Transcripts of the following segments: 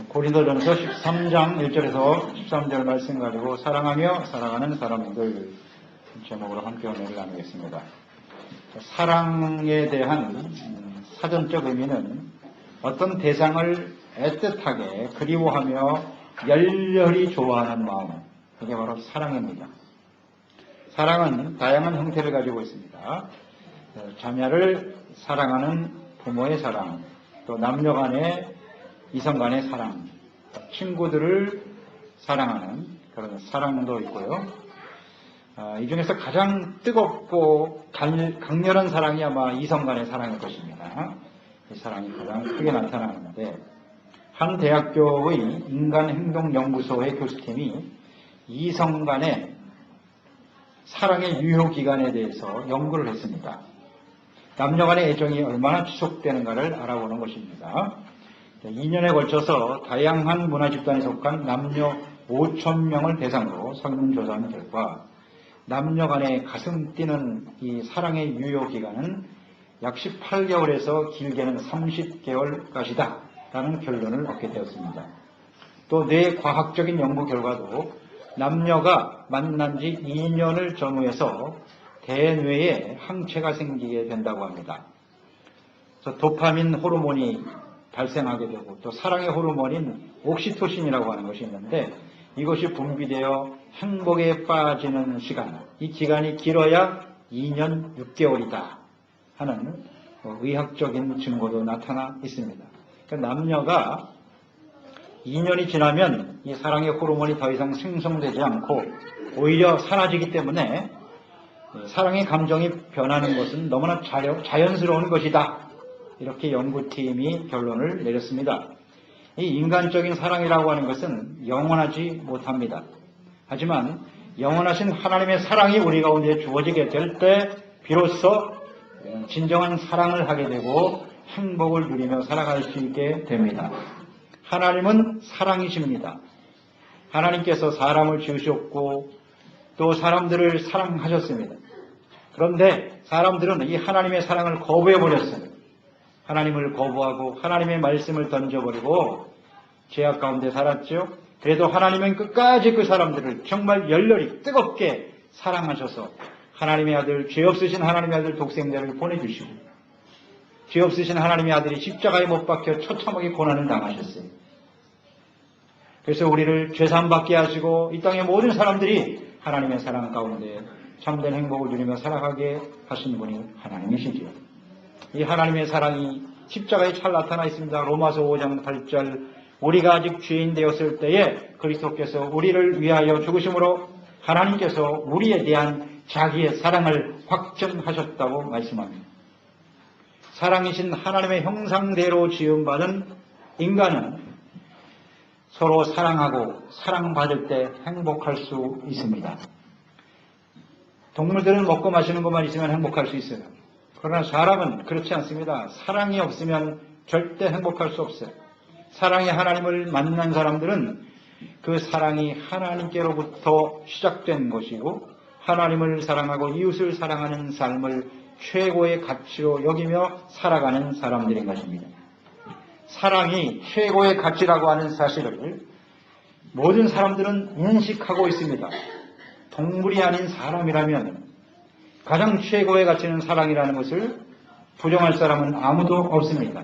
고린도전서 13장 1절에서 13절 말씀 가지고 사랑하며 사랑하는 사람들 제목으로 함께 은혜를 나누겠습니다. 사랑에 대한 사전적 의미는 어떤 대상을 애틋하게 그리워하며 열렬히 좋아하는 마음, 그게 바로 사랑입니다. 사랑은 다양한 형태를 가지고 있습니다. 자녀를 사랑하는 부모의 사랑, 또 남녀 간의 이성 간의 사랑, 친구들을 사랑하는 그런 사랑도 있고요. 이 중에서 가장 뜨겁고 강렬한 사랑이 아마 이성 간의 사랑일 것입니다. 이 사랑이 가장 크게 나타나는데, 한 대학교의 인간행동연구소의 교수팀이 이성 간의 사랑의 유효 기간에 대해서 연구를 했습니다. 남녀 간의 애정이 얼마나 지속되는가를 알아보는 것입니다. 2년에 걸쳐서 다양한 문화집단에 속한 남녀 5,000명을 대상으로 설문조사한 결과 남녀 간의 가슴 뛰는 이 사랑의 유효 기간은 약 18개월에서 길게는 30개월까지다 라는 결론을 얻게 되었습니다. 또 뇌과학적인 연구 결과도 남녀가 만난 지 2년을 전후해서 대뇌에 항체가 생기게 된다고 합니다. 그래서 도파민 호르몬이 발생하게 되고 또 사랑의 호르몬인 옥시토신이라고 하는 것이 있는데 이것이 분비되어 행복에 빠지는 시간, 이 기간이 길어야 2년 6개월이다 하는 의학적인 증거도 나타나 있습니다. 그러니까 남녀가 2년이 지나면 이 사랑의 호르몬이 더 이상 생성되지 않고 오히려 사라지기 때문에 사랑의 감정이 변하는 것은 너무나 자연스러운 것이다. 이렇게 연구팀이 결론을 내렸습니다. 이 인간적인 사랑이라고 하는 것은 영원하지 못합니다. 하지만 영원하신 하나님의 사랑이 우리 가운데 주어지게 될 때 비로소 진정한 사랑을 하게 되고 행복을 누리며 살아갈 수 있게 됩니다. 하나님은 사랑이십니다. 하나님께서 사람을 지으셨고 또 사람들을 사랑하셨습니다. 그런데 사람들은 이 하나님의 사랑을 거부해버렸어요. 하나님을 거부하고 하나님의 말씀을 던져버리고 죄악 가운데 살았죠. 그래도 하나님은 끝까지 그 사람들을 정말 열렬히 뜨겁게 사랑하셔서 하나님의 아들, 죄 없으신 하나님의 아들 독생자를 보내주시고 죄 없으신 하나님의 아들이 십자가에 못 박혀 처참하게 고난을 당하셨어요. 그래서 우리를 죄사함받게 하시고 이 땅의 모든 사람들이 하나님의 사랑 가운데 참된 행복을 누리며 살아가게 하신 분이 하나님이시지요. 이 하나님의 사랑이 십자가에 잘 나타나 있습니다. 로마서 5장 8절 우리가 아직 죄인 되었을 때에 그리스도께서 우리를 위하여 죽으심으로 하나님께서 우리에 대한 자기의 사랑을 확증하셨다고 말씀합니다. 사랑이신 하나님의 형상대로 지음받은 인간은 서로 사랑하고 사랑받을 때 행복할 수 있습니다. 동물들은 먹고 마시는 것만 있으면 행복할 수 있어요. 그러나 사람은 그렇지 않습니다. 사랑이 없으면 절대 행복할 수 없어요. 사랑의 하나님을 만난 사람들은 그 사랑이 하나님께로부터 시작된 것이고 하나님을 사랑하고 이웃을 사랑하는 삶을 최고의 가치로 여기며 살아가는 사람들인 것입니다. 사랑이 최고의 가치라고 하는 사실을 모든 사람들은 인식하고 있습니다. 동물이 아닌 사람이라면 가장 최고의 가치는 사랑이라는 것을 부정할 사람은 아무도 없습니다.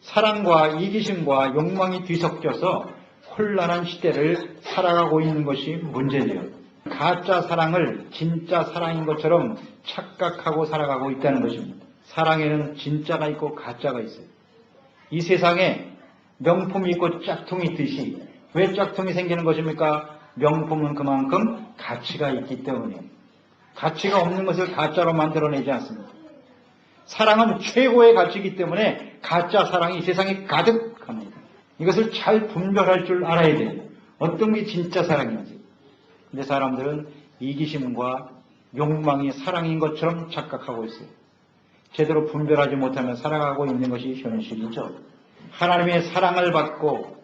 사랑과 이기심과 욕망이 뒤섞여서 혼란한 시대를 살아가고 있는 것이 문제지요. 가짜 사랑을 진짜 사랑인 것처럼 착각하고 살아가고 있다는 것입니다. 사랑에는 진짜가 있고 가짜가 있어요. 이 세상에 명품이 있고 짝퉁이 있듯이 왜 짝퉁이 생기는 것입니까? 명품은 그만큼 가치가 있기 때문이에요. 가치가 없는 것을 가짜로 만들어내지 않습니다. 사랑은 최고의 가치이기 때문에 가짜 사랑이 이 세상에 가득합니다. 이것을 잘 분별할 줄 알아야 돼요. 어떤 게 진짜 사랑인지. 근데 사람들은 이기심과 욕망이 사랑인 것처럼 착각하고 있어요. 제대로 분별하지 못하며 살아가고 있는 것이 현실이죠. 하나님의 사랑을 받고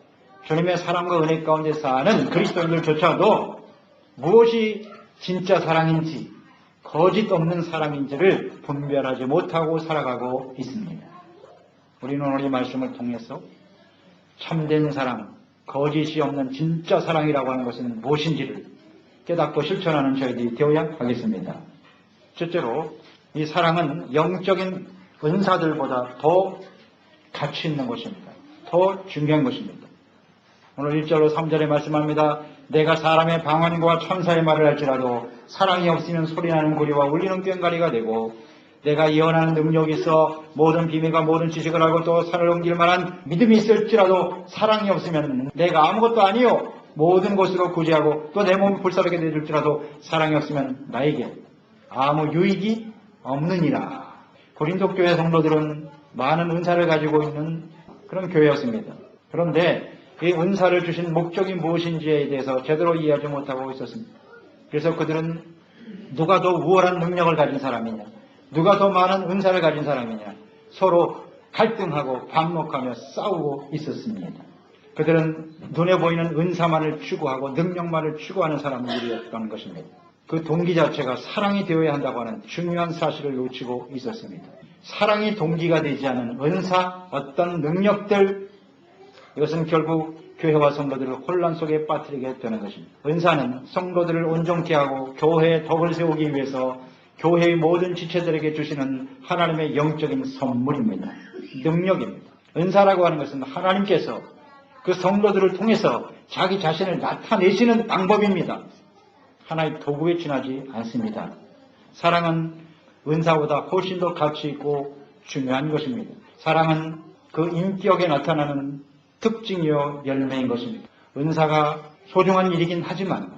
주님의 사랑과 은혜 가운데 사는 그리스도인들조차도 무엇이 진짜 사랑인지 거짓 없는 사랑인지를 분별하지 못하고 살아가고 있습니다. 우리는 오늘 이 말씀을 통해서 참된 사랑, 거짓이 없는 진짜 사랑이라고 하는 것은 무엇인지를 깨닫고 실천하는 저희들이 되어야 하겠습니다. 첫째로 이 사랑은 영적인 은사들보다 더 가치 있는 것입니다. 더 중요한 것입니다. 오늘 1절로 3절에 말씀합니다. 내가 사람의 방언과 천사의 말을 할지라도 사랑이 없으면 소리나는 구리와 울리는 꽹과리가 되고 내가 예언하는 능력이 있어 모든 비밀과 모든 지식을 알고 또 산을 옮길 만한 믿음이 있을지라도 사랑이 없으면 내가 아무것도 아니요 모든 것으로 구제하고 또 내 몸을 불사르게 되줄지라도 사랑이 없으면 나에게 아무 유익이 없느니라. 고린도 교회 성도들은 많은 은사를 가지고 있는 그런 교회였습니다. 그런데 이 은사를 주신 목적이 무엇인지에 대해서 제대로 이해하지 못하고 있었습니다. 그래서 그들은 누가 더 우월한 능력을 가진 사람이냐, 누가 더 많은 은사를 가진 사람이냐 서로 갈등하고 반목하며 싸우고 있었습니다. 그들은 눈에 보이는 은사만을 추구하고 능력만을 추구하는 사람들이었던 것입니다. 그 동기 자체가 사랑이 되어야 한다고 하는 중요한 사실을 놓치고 있었습니다. 사랑이 동기가 되지 않은 은사, 어떤 능력들, 이것은 결국 교회와 성도들을 혼란 속에 빠뜨리게 되는 것입니다. 은사는 성도들을 온전케 하고 교회의 덕을 세우기 위해서 교회의 모든 지체들에게 주시는 하나님의 영적인 선물입니다. 능력입니다. 은사라고 하는 것은 하나님께서 그 성도들을 통해서 자기 자신을 나타내시는 방법입니다. 하나의 도구에 지나지 않습니다. 사랑은 은사보다 훨씬 더 가치 있고 중요한 것입니다. 사랑은 그 인격에 나타나는 특징이요 열매인 것입니다. 은사가 소중한 일이긴 하지만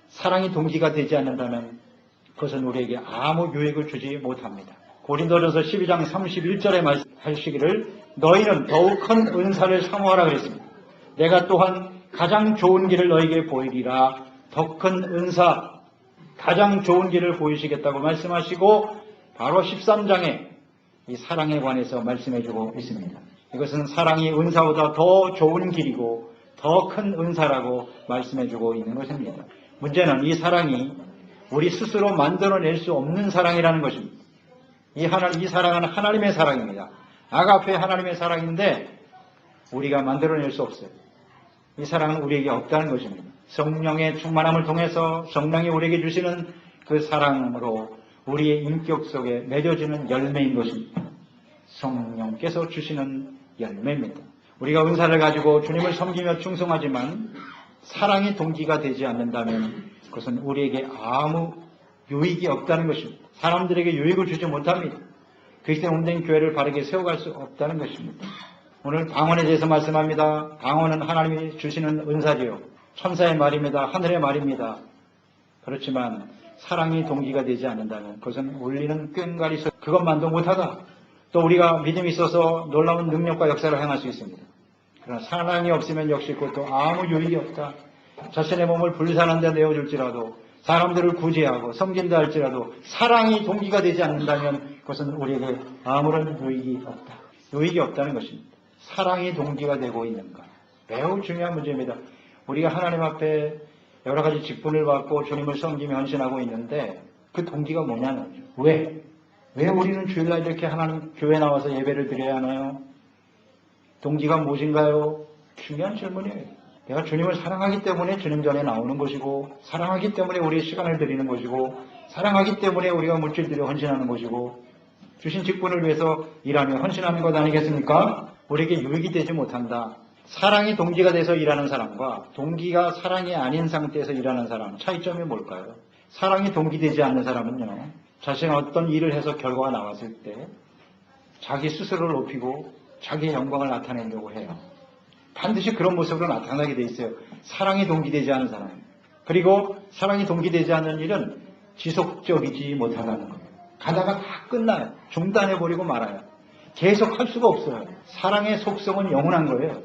사랑이 동기가 되지 않는다면 그것은 우리에게 아무 유익을 주지 못합니다. 고린도전서 12장 31절에 말씀하시기를 너희는 더욱 큰 은사를 사모하라 그랬습니다. 내가 또한 가장 좋은 길을 너에게 보이리라. 더 큰 은사, 가장 좋은 길을 보이시겠다고 말씀하시고 바로 13장에 이 사랑에 관해서 말씀해주고 있습니다. 이것은 사랑이 은사보다 더 좋은 길이고 더 큰 은사라고 말씀해주고 있는 것입니다. 문제는 이 사랑이 우리 스스로 만들어낼 수 없는 사랑이라는 것입니다. 이 사랑은 하나님의 사랑입니다. 아가페 하나님의 사랑인데 우리가 만들어낼 수 없어요. 이 사랑은 우리에게 없다는 것입니다. 성령의 충만함을 통해서 성령이 우리에게 주시는 그 사랑으로 우리의 인격 속에 맺어지는 열매인 것입니다. 성령께서 주시는 열매입니다. 우리가 은사를 가지고 주님을 섬기며 충성하지만 사랑이 동기가 되지 않는다면 그것은 우리에게 아무 유익이 없다는 것입니다. 사람들에게 유익을 주지 못합니다. 그리스도의 몸된 교회를 바르게 세워갈 수 없다는 것입니다. 오늘 방언에 대해서 말씀합니다. 방언은 하나님이 주시는 은사지요. 천사의 말입니다. 하늘의 말입니다. 그렇지만 사랑이 동기가 되지 않는다면 그것은 울리는 꽹과리 소리, 그것만도 못하다. 또 우리가 믿음이 있어서 놀라운 능력과 역사를 행할 수 있습니다. 그러나 사랑이 없으면 역시 그것도 아무 유익이 없다. 자신의 몸을 불사는 데 내어줄지라도 사람들을 구제하고 섬긴다 할지라도 사랑이 동기가 되지 않는다면 그것은 우리에게 아무런 유익이 없다. 유익이 없다는 것입니다. 사랑이 동기가 되고 있는가? 매우 중요한 문제입니다. 우리가 하나님 앞에 여러 가지 직분을 받고 주님을 섬기며 헌신하고 있는데 그 동기가 뭐냐는 거죠. 왜 우리는 주일날 이렇게 하나님 교회 나와서 예배를 드려야 하나요? 동기가 무엇인가요? 중요한 질문이에요. 내가 주님을 사랑하기 때문에 주님 전에 나오는 것이고 사랑하기 때문에 우리의 시간을 드리는 것이고 사랑하기 때문에 우리가 물질들을 헌신하는 것이고 주신 직분을 위해서 일하며 헌신하는 것 아니겠습니까? 우리에게 유익이 되지 못한다. 사랑이 동기가 돼서 일하는 사람과 동기가 사랑이 아닌 상태에서 일하는 사람 차이점이 뭘까요? 사랑이 동기되지 않는 사람은요, 자신이 어떤 일을 해서 결과가 나왔을 때 자기 스스로를 높이고 자기의 영광을 나타내려고 해요. 반드시 그런 모습으로 나타나게 돼 있어요. 사랑이 동기되지 않은 사람. 그리고 사랑이 동기되지 않는 일은 지속적이지 못하다는 거예요. 가다가 다 끝나요. 중단해버리고 말아요. 계속 할 수가 없어요. 사랑의 속성은 영원한 거예요.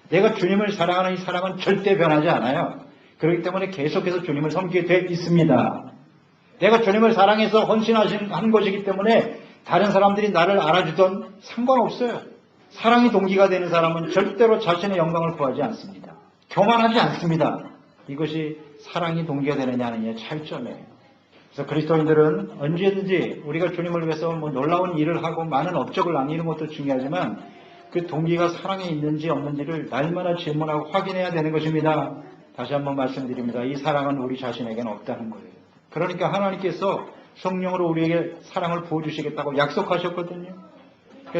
내가 주님을 사랑하는 이 사랑은 절대 변하지 않아요. 그렇기 때문에 계속해서 주님을 섬기게 돼 있습니다. 내가 주님을 사랑해서 헌신한 것이기 때문에 다른 사람들이 나를 알아주던 상관없어요. 사랑이 동기가 되는 사람은 절대로 자신의 영광을 구하지 않습니다. 교만하지 않습니다. 이것이 사랑이 동기가 되느냐 아니냐의 차이점이에요. 그래서 그리스도인들은 언제든지 우리가 주님을 위해서 놀라운 일을 하고 많은 업적을 남기는 것도 중요하지만 그 동기가 사랑에 있는지 없는지를 날마다 질문하고 확인해야 되는 것입니다. 다시 한번 말씀드립니다. 이 사랑은 우리 자신에게는 없다는 거예요. 그러니까 하나님께서 성령으로 우리에게 사랑을 부어주시겠다고 약속하셨거든요.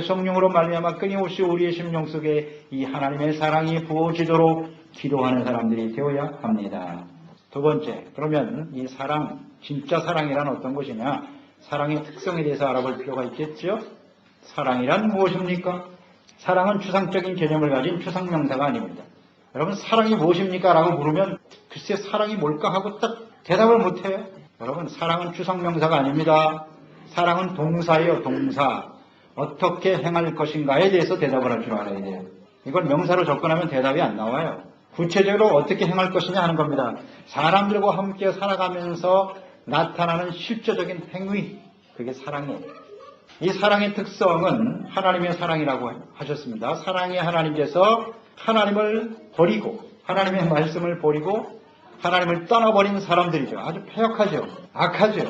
성령으로 말미암아 끊임없이 우리의 심령 속에 이 하나님의 사랑이 부어지도록 기도하는 사람들이 되어야 합니다. 두 번째, 그러면 이 사랑, 진짜 사랑이란 어떤 것이냐? 사랑의 특성에 대해서 알아볼 필요가 있겠죠? 사랑이란 무엇입니까? 사랑은 추상적인 개념을 가진 추상명사가 아닙니다. 여러분, 사랑이 무엇입니까? 라고 물으면 글쎄 사랑이 뭘까 하고 딱 대답을 못해요. 여러분, 사랑은 추상명사가 아닙니다. 사랑은 동사예요, 동사. 어떻게 행할 것인가에 대해서 대답을 할 줄 알아야 돼요. 이걸 명사로 접근하면 대답이 안 나와요. 구체적으로 어떻게 행할 것이냐 하는 겁니다. 사람들과 함께 살아가면서 나타나는 실제적인 행위, 그게 사랑이에요. 이 사랑의 특성은 하나님의 사랑이라고 하셨습니다. 사랑의 하나님께서 하나님을 버리고 하나님의 말씀을 버리고 하나님을 떠나버린 사람들이죠. 아주 패역하죠. 악하죠.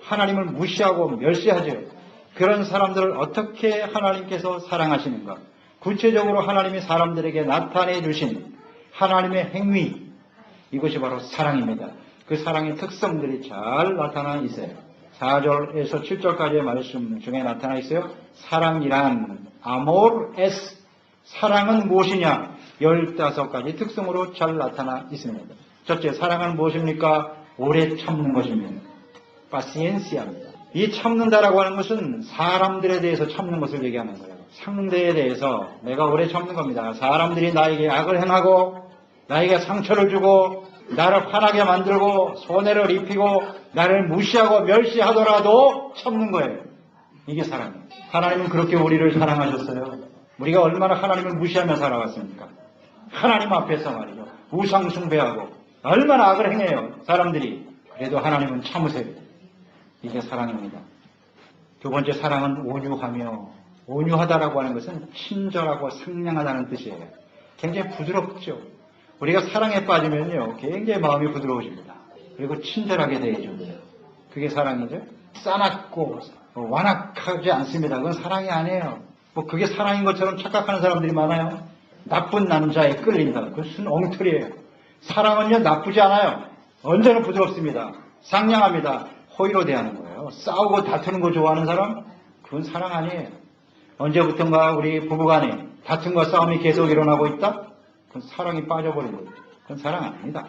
하나님을 무시하고 멸시하죠. 그런 사람들을 어떻게 하나님께서 사랑하시는가? 구체적으로 하나님이 사람들에게 나타내 주신 하나님의 행위, 이것이 바로 사랑입니다. 그 사랑의 특성들이 잘 나타나 있어요. 4절에서 7절까지의 말씀 중에 나타나 있어요. 사랑이란 아모르 에스, 사랑은 무엇이냐? 15가지 특성으로 잘 나타나 있습니다. 첫째, 사랑은 무엇입니까? 오래 참는 것입니다. 파시엔시아입니다. 이 참는다라고 하는 것은 사람들에 대해서 참는 것을 얘기하는 거예요. 상대에 대해서 내가 오래 참는 겁니다. 사람들이 나에게 악을 행하고 나에게 상처를 주고 나를 화나게 만들고 손해를 입히고 나를 무시하고 멸시하더라도 참는 거예요. 이게 사랑이에요. 하나님은 그렇게 우리를 사랑하셨어요. 우리가 얼마나 하나님을 무시하며 살아왔습니까? 하나님 앞에서 말이죠. 우상 숭배하고 얼마나 악을 행해요. 사람들이. 그래도 하나님은 참으세요. 이게 사랑입니다. 두 번째, 사랑은 온유하며, 온유하다라고 하는 것은 친절하고 상냥하다는 뜻이에요. 굉장히 부드럽죠. 우리가 사랑에 빠지면요, 굉장히 마음이 부드러워집니다. 그리고 친절하게 대해줍니다. 그게 사랑이죠. 싸납고 완악하지 않습니다. 그건 사랑이 아니에요. 그게 사랑인 것처럼 착각하는 사람들이 많아요. 나쁜 남자에 끌린다. 그것은 엉터리예요. 사랑은요, 나쁘지 않아요. 언제나 부드럽습니다. 상냥합니다. 호의로 대하는 거예요. 싸우고 다투는 거 좋아하는 사람? 그건 사랑 아니에요. 언제부턴가 우리 부부간에 다툼과 싸움이 계속 일어나고 있다? 그건 사랑이 빠져버린 거예요. 그건 사랑 아닙니다.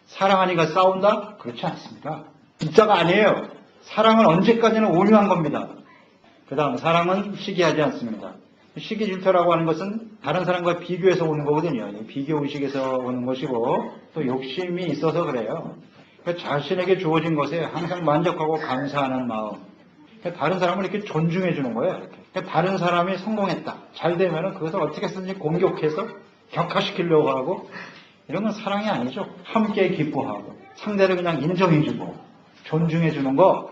사랑하니까 싸운다? 그렇지 않습니다. 진짜가 아니에요. 사랑은 언제까지나 온유한 겁니다. 그 다음, 사랑은 시기하지 않습니다. 시기 질투라고 하는 것은 다른 사람과 비교해서 오는 거거든요. 비교 의식에서 오는 것이고 또 욕심이 있어서 그래요. 자신에게 주어진 것에 항상 만족하고 감사하는 마음. 다른 사람을 이렇게 존중해 주는 거예요. 다른 사람이 성공했다, 잘 되면 그것을 어떻게 쓰든지 공격해서 격화시키려고 하고, 이런 건 사랑이 아니죠. 함께 기뻐하고 상대를 그냥 인정해 주고 존중해 주는 거,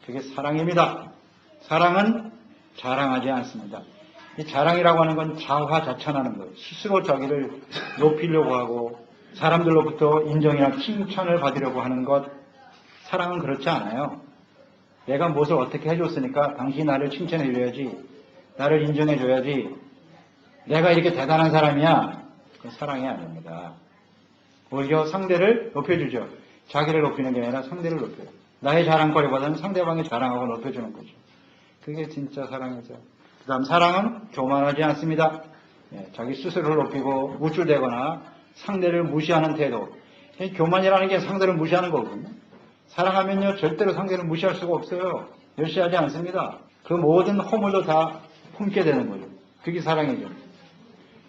그게 사랑입니다. 사랑은 자랑하지 않습니다. 이 자랑이라고 하는 건 자화자찬하는 거예요. 스스로 자기를 높이려고 하고 사람들로부터 인정이나 칭찬을 받으려고 하는 것. 사랑은 그렇지 않아요. 내가 무엇을 어떻게 해줬으니까 당신이 나를 칭찬해줘야지, 나를 인정해줘야지, 내가 이렇게 대단한 사람이야. 그건 사랑이 아닙니다. 오히려 상대를 높여주죠. 자기를 높이는 게 아니라 상대를 높여요. 나의 자랑거리보다는 상대방의 자랑하고 높여주는 거죠. 그게 진짜 사랑이죠. 그 다음, 사랑은 교만하지 않습니다. 자기 스스로를 높이고 우쭐대거나 상대를 무시하는 태도. 교만이라는 게 상대를 무시하는 거거든요. 사랑하면요, 절대로 상대를 무시할 수가 없어요. 멸시하지 않습니다. 그 모든 허물도 다 품게 되는 거죠. 그게 사랑이죠.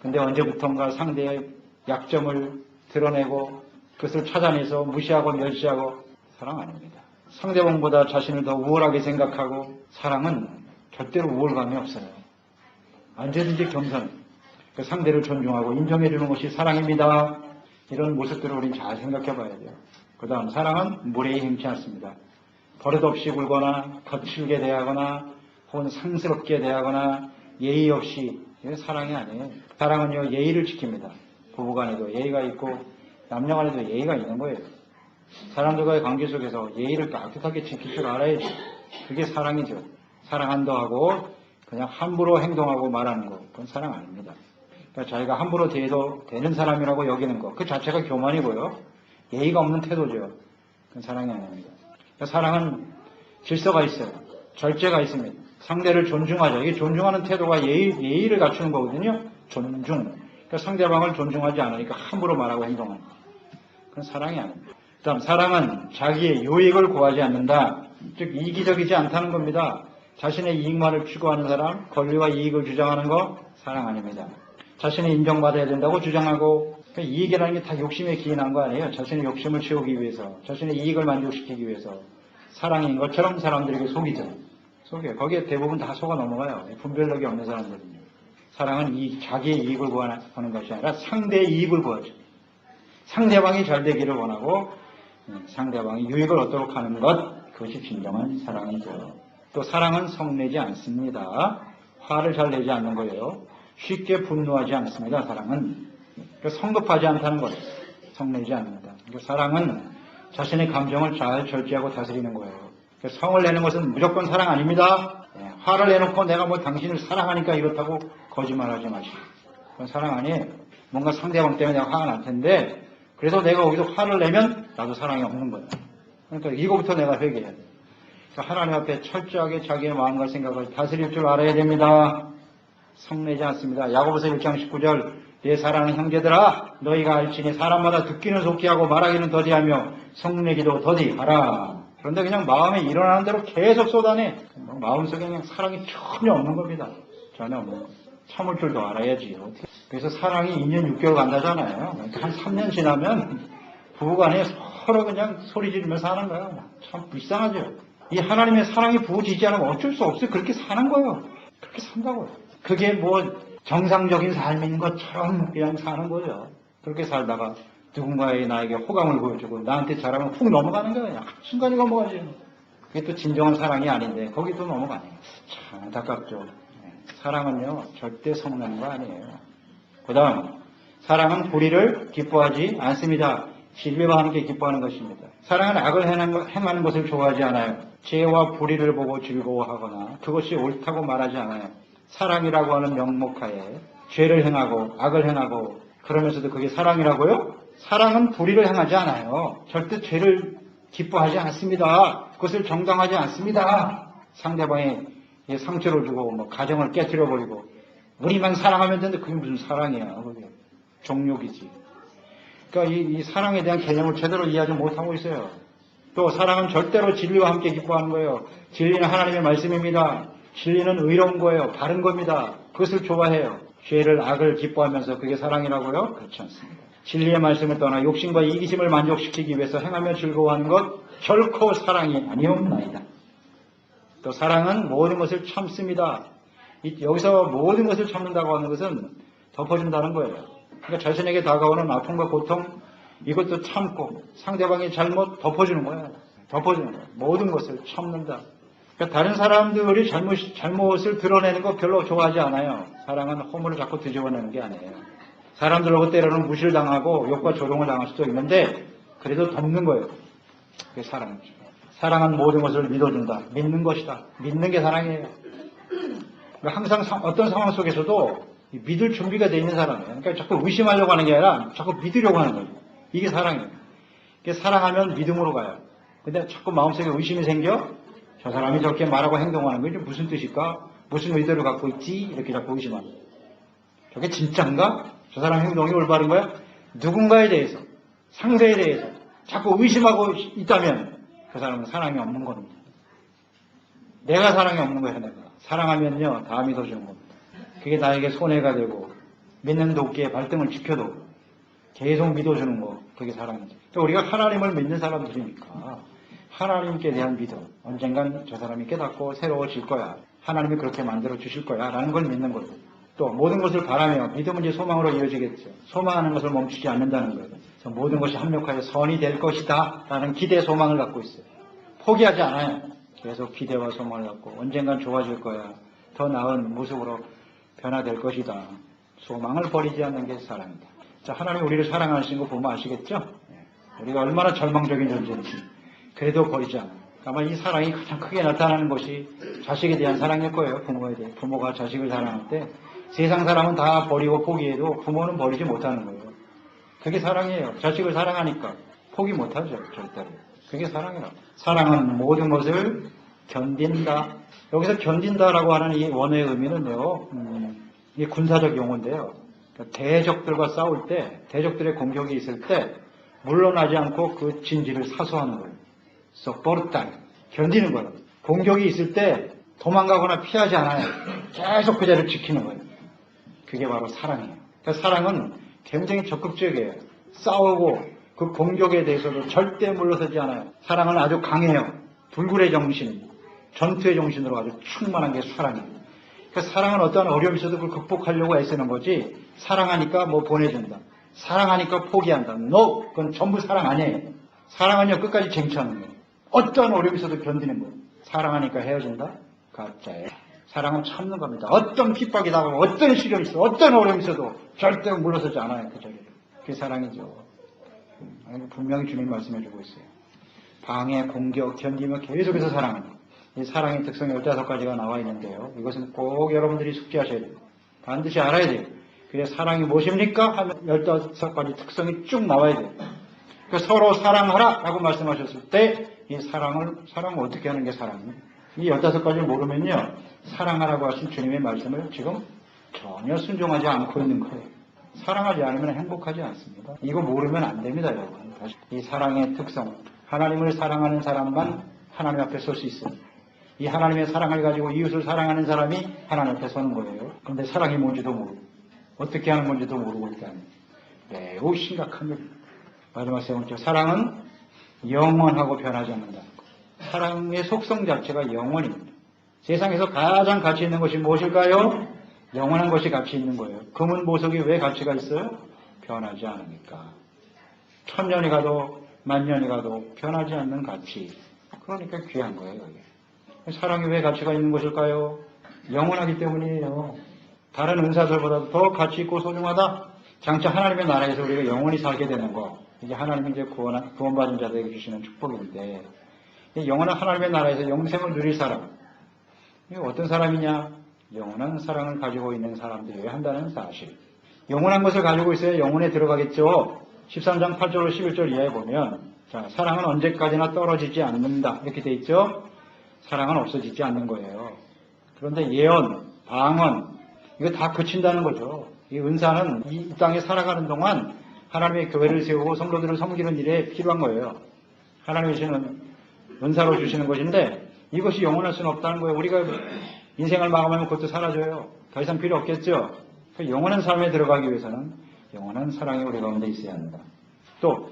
근데 언제부턴가 상대의 약점을 드러내고 그것을 찾아내서 무시하고 멸시하고, 사랑 아닙니다. 상대방보다 자신을 더 우월하게 생각하고, 사랑은 절대로 우월감이 없어요. 언제든지 겸손, 그 상대를 존중하고 인정해주는 것이 사랑입니다. 이런 모습들을 우리는 잘 생각해 봐야 돼요. 그 다음, 사랑은 무례히 행치 않습니다. 버릇없이 굴거나 거칠게 대하거나 혹은 상스럽게 대하거나 예의 없이, 이게 사랑이 아니에요. 사랑은요, 예의를 지킵니다. 부부간에도 예의가 있고 남녀간에도 예의가 있는 거예요. 사람들과의 관계 속에서 예의를 깨끗하게 지킬 줄 알아야지. 그게 사랑이죠. 사랑한다 하고 그냥 함부로 행동하고 말하는 거, 그건 사랑 아닙니다. 그러니까 자기가 함부로 대해도 되는 사람이라고 여기는 거, 그 자체가 교만이고요. 예의가 없는 태도죠. 그건 사랑이 아닙니다. 그러니까 사랑은 질서가 있어요. 절제가 있습니다. 상대를 존중하죠. 이게 존중하는 태도가 예의를 갖추는 거거든요. 존중. 그러니까 상대방을 존중하지 않으니까 함부로 말하고 행동하는 거. 그건 사랑이 아닙니다. 그다음 사랑은 자기의 유익을 구하지 않는다. 즉 이기적이지 않다는 겁니다. 자신의 이익만을 추구하는 사람, 권리와 이익을 주장하는 거 사랑 아닙니다. 자신이 인정받아야 된다고 주장하고 이익이라는 게 다 욕심에 기인한 거 아니에요. 자신의 욕심을 채우기 위해서, 자신의 이익을 만족시키기 위해서 사랑인 것처럼 사람들에게 속이죠. 속여요. 거기에 대부분 다 속아 넘어가요. 분별력이 없는 사람들은요. 사랑은 자기의 이익을 구하는 것이 아니라 상대의 이익을 구하죠. 상대방이 잘 되기를 원하고 상대방이 유익을 얻도록 하는 것, 그것이 진정한 사랑이죠. 또 사랑은 성내지 않습니다. 화를 잘 내지 않는 거예요. 쉽게 분노하지 않습니다. 사랑은 성급하지 않다는 거예요. 성내지 않는다. 사랑은 자신의 감정을 잘 절제하고 다스리는 거예요. 성을 내는 것은 무조건 사랑 아닙니다. 화를 내놓고 내가 뭐 당신을 사랑하니까 이렇다고 거짓말하지 마시고. 그건 사랑 아니에요. 뭔가 상대방 때문에 내가 화가 날 텐데 그래서 내가 거기서 화를 내면 나도 사랑이 없는 거예요. 그러니까 이거부터 내가 회개해야 돼요. 하나님 앞에 철저하게 자기의 마음과 생각을 다스릴 줄 알아야 됩니다. 성내지 않습니다. 야고보서 1장 19절 내 사랑하는 형제들아 너희가 알지니 사람마다 듣기는 속히 하고 말하기는 더디하며 성내기도 더디하라. 그런데 그냥 마음에 일어나는 대로 계속 쏟아내. 마음속에 그냥 사랑이 전혀 없는 겁니다. 전혀 없는 겁니다. 참을 줄도 알아야지. 그래서 사랑이 2년 6개월 간다잖아요. 한 3년 지나면 부부간에 서로 그냥 소리 지르면서 사는 거예요. 참 불쌍하죠. 이 하나님의 사랑이 부어지지 않으면 어쩔 수 없어요. 그렇게 사는 거예요. 그렇게 산다고요. 그게 뭐 정상적인 삶인 것처럼 그냥 사는 거예요. 그렇게 살다가 누군가의 나에게 호감을 보여주고 나한테 잘하면 훅 넘어가는 거예요. 순간에 넘어가지. 그게 또 진정한 사랑이 아닌데 거기도 넘어가네요. 참 안타깝죠. 사랑은요 절대 성내는 거 아니에요. 그 다음 사랑은 불의를 기뻐하지 않습니다. 진리와 함께 기뻐하는 것입니다. 사랑은 악을 행하는 것을 좋아하지 않아요. 죄와 불의를 보고 즐거워하거나 그것이 옳다고 말하지 않아요. 사랑이라고 하는 명목하에 죄를 행하고 악을 행하고 그러면서도 그게 사랑이라고요? 사랑은 불의를 행하지 않아요. 절대 죄를 기뻐하지 않습니다. 그것을 정당하지 않습니다. 상대방에 상처를 주고 뭐 가정을 깨트려버리고 우리만 사랑하면 되는데 그게 무슨 사랑이야. 그게 정욕이지. 그러니까 이 사랑에 대한 개념을 제대로 이해하지 못하고 있어요. 또 사랑은 절대로 진리와 함께 기뻐하는 거예요. 진리는 하나님의 말씀입니다. 진리는 의로운 거예요. 바른 겁니다. 그것을 좋아해요. 죄를 악을 기뻐하면서 그게 사랑이라고요? 그렇지 않습니다. 진리의 말씀을 떠나 욕심과 이기심을 만족시키기 위해서 행하며 즐거워하는 것 결코 사랑이 아니옵나이다. 또 사랑은 모든 것을 참습니다. 여기서 모든 것을 참는다고 하는 것은 덮어준다는 거예요. 그러니까 자신에게 다가오는 아픔과 고통 이것도 참고 상대방의 잘못 덮어주는 거예요. 덮어주는 거예요. 모든 것을 참는다. 그러니까 다른 사람들이 잘못을 드러내는 거 별로 좋아하지 않아요. 사랑은 허물을 자꾸 뒤집어내는 게 아니에요. 사람들하고 때로는 무시를 당하고 욕과 조롱을 당할 수도 있는데 그래도 덮는 거예요. 그게 사랑이죠. 사랑은 모든 것을 믿어준다. 믿는 것이다. 믿는 게 사랑이에요. 그러니까 항상 어떤 상황 속에서도 믿을 준비가 돼 있는 사람이에요. 그러니까 자꾸 의심하려고 하는 게 아니라 자꾸 믿으려고 하는 거예요. 이게 사랑이에요. 사랑하면 믿음으로 가요. 근데 자꾸 마음속에 의심이 생겨? 저 사람이 저렇게 말하고 행동하는 게 무슨 뜻일까? 무슨 의도를 갖고 있지? 이렇게 자꾸 의심하는 거예요. 저게 진짠가? 저 사람 행동이 올바른 거야? 누군가에 대해서, 상대에 대해서 자꾸 의심하고 있다면 그 사람은 사랑이 없는 겁니다. 내가 사랑이 없는 거예요. 내가. 사랑하면요 다 믿어주는 겁니다. 그게 나에게 손해가 되고 믿는 도끼에 발등을 지켜도 계속 믿어주는 거 그게 사랑이죠. 또 우리가 하나님을 믿는 사람들이니까 하나님께 대한 믿음 언젠간 저 사람이 깨닫고 새로워질 거야. 하나님이 그렇게 만들어 주실 거야 라는 걸 믿는 거죠. 또 모든 것을 바라며 믿음은 이제 소망으로 이어지겠죠. 소망하는 것을 멈추지 않는다는 거예요. 모든 것이 합력하여 선이 될 것이다 라는 기대 소망을 갖고 있어요. 포기하지 않아요. 계속 기대와 소망을 갖고 언젠간 좋아질 거야. 더 나은 모습으로 변화될 것이다. 소망을 버리지 않는 게 사랑이다. 자, 하나님 우리를 사랑하시는 거 보면 아시겠죠? 우리가 얼마나 절망적인 존재인지. 그래도 버리지 않아요. 아마 이 사랑이 가장 크게 나타나는 것이 자식에 대한 사랑일 거예요. 부모에 대해. 부모가 자식을 사랑할 때 세상 사람은 다 버리고 포기해도 부모는 버리지 못하는 거예요. 그게 사랑이에요. 자식을 사랑하니까 포기 못하죠. 절대로. 그게 사랑이라고. 사랑은 모든 것을 견딘다. 여기서 견딘다라고 하는 이 원어의 의미는요. 이게 군사적 용어인데요. 그러니까 대적들과 싸울 때, 대적들의 공격이 있을 때 물러나지 않고 그 진지를 사수하는 거예요. 소포르타, 견디는 거예요. 공격이 있을 때 도망가거나 피하지 않아요. 계속 그 자리를 지키는 거예요. 그게 바로 사랑이에요. 그러니까 사랑은 굉장히 적극적이에요. 싸우고 그 공격에 대해서도 절대 물러서지 않아요. 사랑은 아주 강해요. 불굴의 정신, 전투의 정신으로 아주 충만한 게 사랑이에요. 그러니까 사랑은 어떠한 어려움이 있어도 그걸 극복하려고 애쓰는 거지, 사랑하니까 뭐 보내준다, 사랑하니까 포기한다. No! 그건 전부 사랑 아니에요. 사랑은요, 끝까지 쟁취하는 거예요. 어떤 어려움이 있어도 견디는 거예요. 사랑하니까 헤어진다? 가짜예요. 사랑은 참는 겁니다. 어떤 핍박이 나가고 어떤 시련이 있어, 어떤 어려움이 있어도 절대 물러서지 않아요. 그 자리에. 그게 사랑이죠. 분명히 주님 말씀해주고 있어요. 방해, 공격, 견디며 계속해서 사랑합니다. 이 사랑의 특성이 15가지가 나와 있는데요. 이것은 꼭 여러분들이 숙지하셔야 돼요. 반드시 알아야 돼요. 그래 사랑이 무엇입니까? 하면 15가지 특성이 쭉 나와야 돼요. 그러니까 서로 사랑하라 라고 말씀하셨을 때 이 사랑을 어떻게 하는 게 사랑이에요? 이 15가지를 모르면요, 사랑하라고 하신 주님의 말씀을 지금 전혀 순종하지 않고 있는 거예요. 사랑하지 않으면 행복하지 않습니다. 이거 모르면 안 됩니다, 여러분. 이 사랑의 특성, 하나님을 사랑하는 사람만 하나님 앞에 설 수 있어요. 이 하나님의 사랑을 가지고 이웃을 사랑하는 사람이 하나님 앞에 서는 거예요. 그런데 사랑이 뭔지도 모르고 어떻게 하는 건지도 모르고 있다니 매우 심각한 일입니다. 마지막 세 번째, 사랑은 영원하고 변하지 않는다. 사랑의 속성 자체가 영원입니다. 세상에서 가장 가치 있는 것이 무엇일까요? 영원한 것이 가치 있는 거예요. 금은 보석이 왜 가치가 있어요? 변하지 않으니까. 1000년이 가도 만년이 가도 변하지 않는 가치. 그러니까 귀한 거예요. 이게. 사랑이 왜 가치가 있는 것일까요? 영원하기 때문이에요. 다른 은사들보다 더 가치 있고 소중하다. 장차 하나님의 나라에서 우리가 영원히 살게 되는 거. 이게 하나님이 이제 구원받은 자들에게 주시는 축복인데, 영원한 하나님의 나라에서 영생을 누릴 사람. 이게 어떤 사람이냐? 영원한 사랑을 가지고 있는 사람들이어야 한다는 사실. 영원한 것을 가지고 있어야 영혼에 들어가겠죠. 13장 8절로 11절 이하에 보면, 자, 사랑은 언제까지나 떨어지지 않는다. 이렇게 돼 있죠. 사랑은 없어지지 않는 거예요. 그런데 예언, 방언, 이거 다 그친다는 거죠. 이 은사는 이 땅에 살아가는 동안 하나님의 교회를 세우고 성도들을 섬기는 일에 필요한 거예요. 하나님이 주시는 은사로 주시는 것인데 이것이 영원할 수는 없다는 거예요. 우리가 인생을 마감하면 그것도 사라져요. 더 이상 필요 없겠죠. 영원한 삶에 들어가기 위해서는 영원한 사랑이 우리 가운데 있어야 한다. 또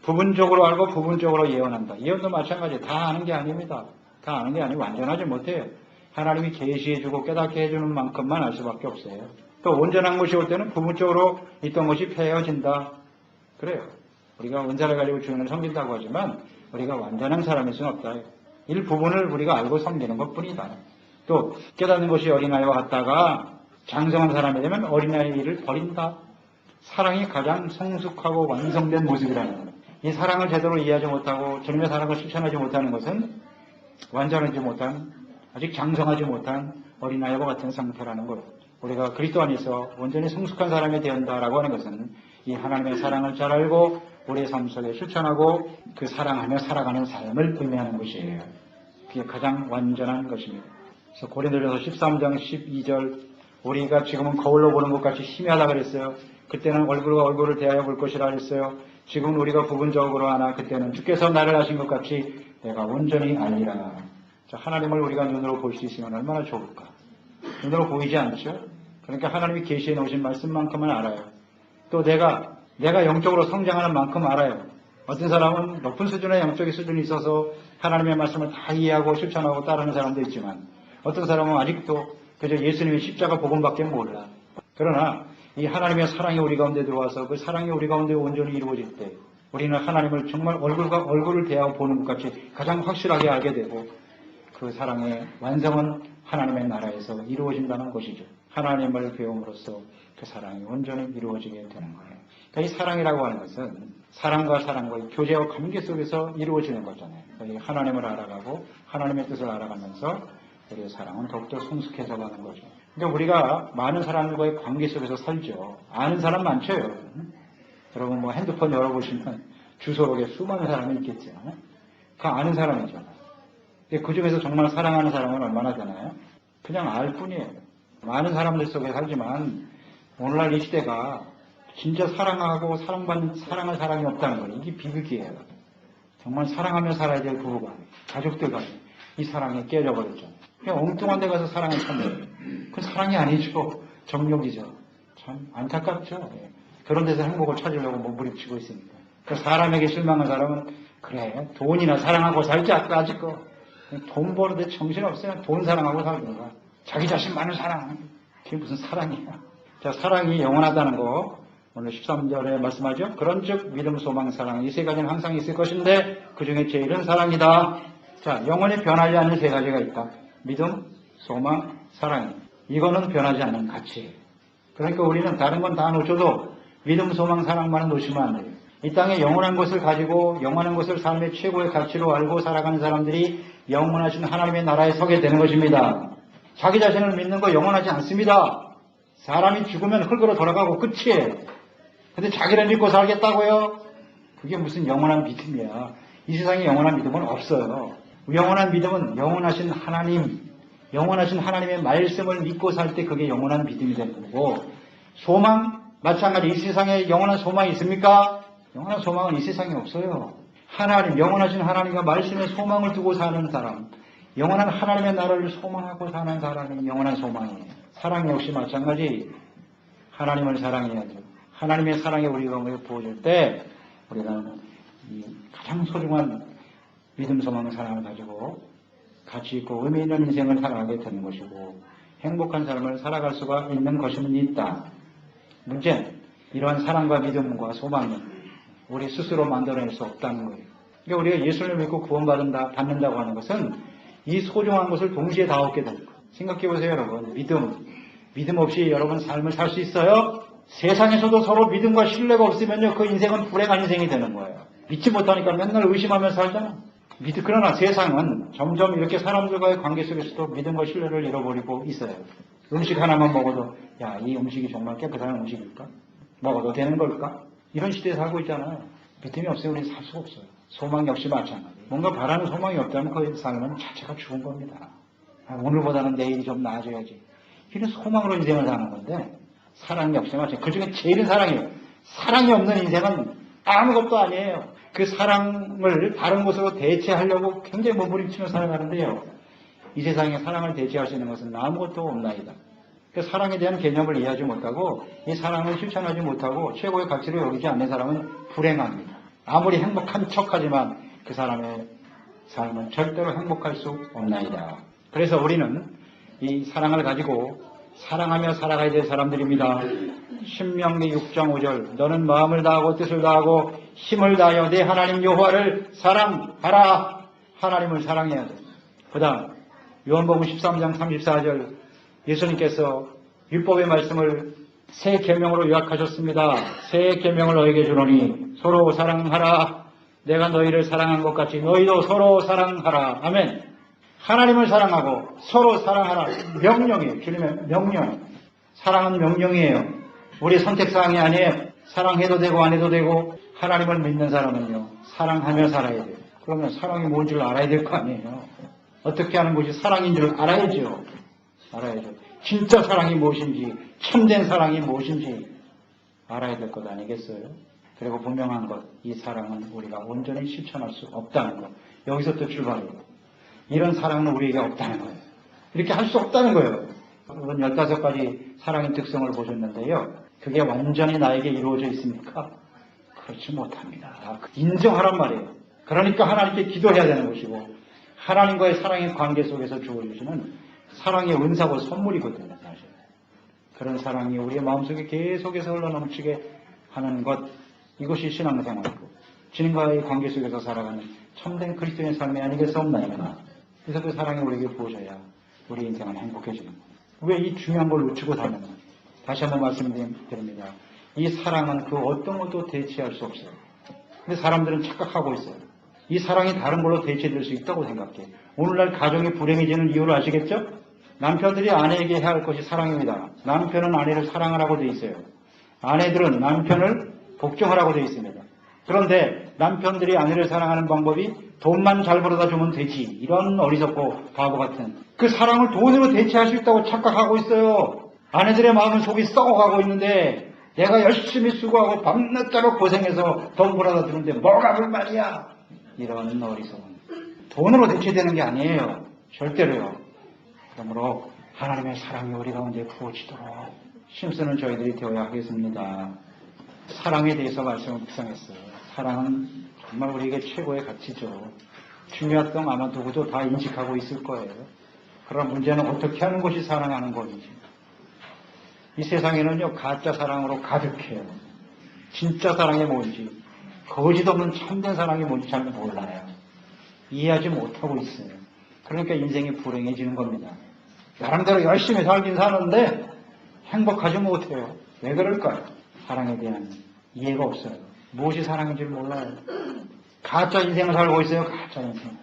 부분적으로 알고 부분적으로 예언한다. 예언도 마찬가지예요. 다 아는 게 아닙니다. 다 아는 게 아니고 완전하지 못해요. 하나님이 계시해주고 깨닫게 해주는 만큼만 알 수밖에 없어요. 또 온전한 것이 올 때는 부분적으로 있던 것이 폐해진다. 그래요. 우리가 은사를 가지고 주님을 섬긴다고 하지만 우리가 완전한 사람일 수는 없다. 일부분을 우리가 알고 섬기는 것뿐이다. 또 깨닫는 것이 어린아이와 같다가 장성한 사람이 되면 어린아이의 일을 버린다. 사랑이 가장 성숙하고 완성된 모습이라는 거예요. 이 사랑을 제대로 이해하지 못하고 주님의 사랑을 실천하지 못하는 것은 완전하지 못한, 아직 장성하지 못한 어린아이와 같은 상태라는 거예요. 우리가 그리스도 안에서 온전히 성숙한 사람이 되었다라고 하는 것은 이 하나님의 사랑을 잘 알고 우리의 삶 속에 실천하고 그 사랑하며 살아가는 삶을 의미하는 것이에요. 그게 가장 완전한 것입니다. 그래서 고린도전서 13장 12절, 우리가 지금은 거울로 보는 것 같이 희미하다 그랬어요. 그때는 얼굴과 얼굴을 대하여 볼 것이라 그랬어요. 지금은 우리가 부분적으로 하나 그때는 주께서 나를 아신 것 같이 내가 온전히 알리라. 자, 하나님을 우리가 눈으로 볼 수 있으면 얼마나 좋을까. 눈으로 보이지 않죠? 그러니까 하나님이 계시해 놓으신 말씀만큼은 알아요. 또 내가 영적으로 성장하는 만큼 알아요. 어떤 사람은 높은 수준의 영적인 수준이 있어서 하나님의 말씀을 다 이해하고 실천하고 따르는 사람도 있지만 어떤 사람은 아직도 그저 예수님의 십자가 복음밖에 몰라. 그러나 이 하나님의 사랑이 우리 가운데 들어와서 그 사랑이 우리 가운데 온전히 이루어질 때 우리는 하나님을 정말 얼굴과 얼굴을 대하고 보는 것 같이 가장 확실하게 알게 되고 그 사랑의 완성은 하나님의 나라에서 이루어진다는 것이죠. 하나님을 배움으로써 그 사랑이 온전히 이루어지게 되는 거예요. 그러니까 이 사랑이라고 하는 것은 사랑과 사랑과의 교제와 관계 속에서 이루어지는 거잖아요. 하나님을 알아가고 하나님의 뜻을 알아가면서 우리의 사랑은 더욱더 성숙해져 가는 거죠. 그러니까 우리가 많은 사람들과의 관계 속에서 살죠. 아는 사람 많죠, 여러분. 여러분 뭐 핸드폰 열어보시면 주소록에 수많은 사람이 있겠죠. 그 아는 사람이죠. 그 중에서 정말 사랑하는 사람은 얼마나 되나요? 그냥 알 뿐이에요. 많은 사람들 속에 살지만 오늘날 이 시대가 진짜 사랑하고 사랑할 사랑이 없다는 거예요. 이게 비극이에요. 정말 사랑하며 살아야 될 부부가, 가족들과 이 사랑에 깨져버렸죠. 그냥 엉뚱한 데 가서 사랑을 찾는, 그건 사랑이 아니죠. 정욕이죠. 참 안타깝죠. 그런 데서 행복을 찾으려고 몸부림치고 있으니까. 그 사람에게 실망한 사람은 그래 돈이나 사랑하고 살자 따질 거. 돈 버는데 정신없어요. 돈 사랑하고 살든가. 자기 자신만을 사랑하는 그게 무슨 사랑이야. 자, 사랑이 영원하다는 거 오늘 13절에 말씀하죠. 그런즉 믿음, 소망, 사랑 이 세 가지는 항상 있을 것인데 그 중에 제일은 사랑이다. 자, 영원히 변하지 않는 세 가지가 있다. 믿음, 소망, 사랑. 이거는 변하지 않는 가치예요. 그러니까 우리는 다른 건 다 놓쳐도 믿음, 소망, 사랑만은 놓치면 안 돼요. 이 땅에 영원한 것을 가지고 영원한 것을 삶의 최고의 가치로 알고 살아가는 사람들이 영원하신 하나님의 나라에 서게 되는 것입니다. 자기 자신을 믿는 거 영원하지 않습니다. 사람이 죽으면 흙으로 돌아가고 끝이에요. 근데 자기를 믿고 살겠다고요? 그게 무슨 영원한 믿음이야. 이 세상에 영원한 믿음은 없어요. 영원한 믿음은 영원하신 하나님의 말씀을 믿고 살 때 그게 영원한 믿음이 되는 거고, 소망? 마찬가지. 이 세상에 영원한 소망이 있습니까? 영원한 소망은 이 세상에 없어요. 하나님, 영원하신 하나님과 말씀의 소망을 두고 사는 사람, 영원한 하나님의 나라를 소망하고 사는 사람이 영원한 소망이에요. 사랑 역시 마찬가지. 하나님을 사랑해야죠. 하나님의 사랑에 우리가 부어질 때 우리는 이 가장 소중한 믿음, 소망, 사랑을 가지고 가치 있고 의미 있는 인생을 살아가게 되는 것이고 행복한 삶을 살아갈 수가 있는 것은 있다. 문제는 이러한 사랑과 믿음과 소망은 우리 스스로 만들어낼 수 없다는 거예요. 그러니까 우리가 예수를 믿고 받는다고 하는 것은 이 소중한 것을 동시에 다 얻게 되는 거예요. 생각해 보세요, 여러분. 믿음 없이 여러분 삶을 살 수 있어요? 세상에서도 서로 믿음과 신뢰가 없으면요, 그 인생은 불행한 인생이 되는 거예요. 믿지 못하니까 맨날 의심하며 살잖아. 그러나 세상은 점점 이렇게 사람들과의 관계 속에서도 믿음과 신뢰를 잃어버리고 있어요. 음식 하나만 먹어도 야, 이 음식이 정말 깨끗한 음식일까? 먹어도 되는 걸까? 이런 시대에 살고 있잖아요. 믿음이 없으면 우리는 살 수가 없어요. 소망 역시 마찬가지. 뭔가 바라는 소망이 없다면 그 삶은 자체가 죽은 겁니다. 오늘보다는 내일이 좀 나아져야지. 이런 소망으로 인생을 사는 건데 사랑 역시 마찬가지. 그중에 제일은 사랑이에요. 사랑이 없는 인생은 아무것도 아니에요. 그 사랑을 다른 것으로 대체하려고 굉장히 몸부림치며 살아가는데요. 이 세상에 사랑을 대체할 수 있는 것은 아무것도 없나이다. 그 사랑에 대한 개념을 이해하지 못하고 이 사랑을 실천하지 못하고 최고의 가치로 여기지 않는 사람은 불행합니다. 아무리 행복한 척하지만 그 사람의 삶은 절대로 행복할 수 없나이다. 그래서 우리는 이 사랑을 가지고 사랑하며 살아가야 될 사람들입니다. 신명기 6장 5절 너는 마음을 다하고 뜻을 다하고 힘을 다하여 내 하나님 여호와를 사랑하라. 하나님을 사랑해야 돼. 그 다음 요한복음 13장 34절 예수님께서 율법의 말씀을 새 계명으로 요약하셨습니다. 새 계명을 너에게 주노니 서로 사랑하라. 내가 너희를 사랑한 것 같이 너희도 서로 사랑하라. 아멘. 하나님을 사랑하고 서로 사랑하라. 명령이에요. 주님의 명령. 사랑은 명령이에요. 우리 선택사항이 아니에요. 사랑해도 되고 안 해도 되고. 하나님을 믿는 사람은요, 사랑하며 살아야 돼요. 그러면 사랑이 뭔 줄 알아야 될 거 아니에요. 어떻게 하는 것이 사랑인 줄 알아야죠. 진짜 사랑이 무엇인지, 참된 사랑이 무엇인지 알아야 될 것 아니겠어요? 그리고 분명한 것, 이 사랑은 우리가 온전히 실천할 수 없다는 것. 여기서 또 출발해요. 이런 사랑은 우리에게 없다는 거예요. 이렇게 할 수 없다는 거예요. 여러분 15가지 사랑의 특성을 보셨는데요. 그게 완전히 나에게 이루어져 있습니까? 그렇지 못합니다. 인정하란 말이에요. 그러니까 하나님께 기도해야 되는 것이고 하나님과의 사랑의 관계 속에서 주어지는 사랑의 은사고 선물이거든요. 사실. 그런 사랑이 우리의 마음속에 계속해서 흘러넘치게 하는 것, 이것이 신앙생활이고 주님과의 관계 속에서 살아가는 참된 그리스도인의 삶이 아니겠사옵나이까. 그래서 그 사랑이 우리에게 부어져야 우리 인생은 행복해지는 거예요. 왜 이 중요한 걸 놓치고 사는가? 다시 한번 말씀드립니다. 이 사랑은 그 어떤 것도 대체할 수 없어요. 근데 사람들은 착각하고 있어요. 이 사랑이 다른 걸로 대체될 수 있다고 생각해. 오늘날 가정이 불행해지는 이유를 아시겠죠? 남편들이 아내에게 해야 할 것이 사랑입니다. 남편은 아내를 사랑하라고 되어 있어요. 아내들은 남편을 복종하라고 되어 있습니다. 그런데 남편들이 아내를 사랑하는 방법이 돈만 잘 벌어다 주면 되지. 이런 어리석고 바보 같은 그 사랑을 돈으로 대체할 수 있다고 착각하고 있어요. 아내들의 마음은 속이 썩어가고 있는데 내가 열심히 수고하고 밤낮자로 고생해서 돈 벌어다 주는데 뭐가 불만이야. 이런 어리석은 돈으로 대체되는 게 아니에요. 절대로요. 그러므로 하나님의 사랑이 우리 가운데 부어지도록 힘쓰는 저희들이 되어야 하겠습니다. 사랑에 대해서 말씀을 묵상했어요. 사랑은 정말 우리에게 최고의 가치죠. 중요했던 아마 누구도 다 인식하고 있을 거예요. 그러나 문제는 어떻게 하는 것이 사랑하는 것인지. 이 세상에는요, 가짜 사랑으로 가득해요. 진짜 사랑이 뭔지, 거짓 없는 참된 사랑이 뭔지 잘 몰라요. 이해하지 못하고 있어요. 그러니까 인생이 불행해지는 겁니다. 나름대로 열심히 살긴 사는데 행복하지 못해요. 왜 그럴까요? 사랑에 대한 이해가 없어요. 무엇이 사랑인지 몰라요. 가짜 인생을 살고 있어요. 가짜 인생.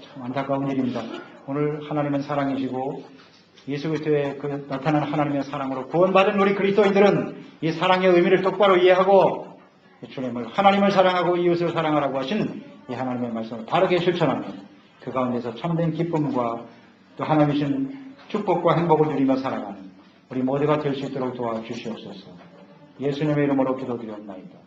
참 안타까운 일입니다. 오늘 하나님은 사랑이시고 예수 그리스도의 그 나타나는 하나님의 사랑으로 구원받은 우리 그리스도인들은 이 사랑의 의미를 똑바로 이해하고 주님을 하나님을 사랑하고 이웃을 사랑하라고 하신 이 하나님의 말씀을 바르게 실천하면 그 가운데서 참된 기쁨과 또 하나님이신 축복과 행복을 누리며 살아가는 우리 모두가 될 수 있도록 도와주시옵소서. 예수님의 이름으로 기도드렸나이다.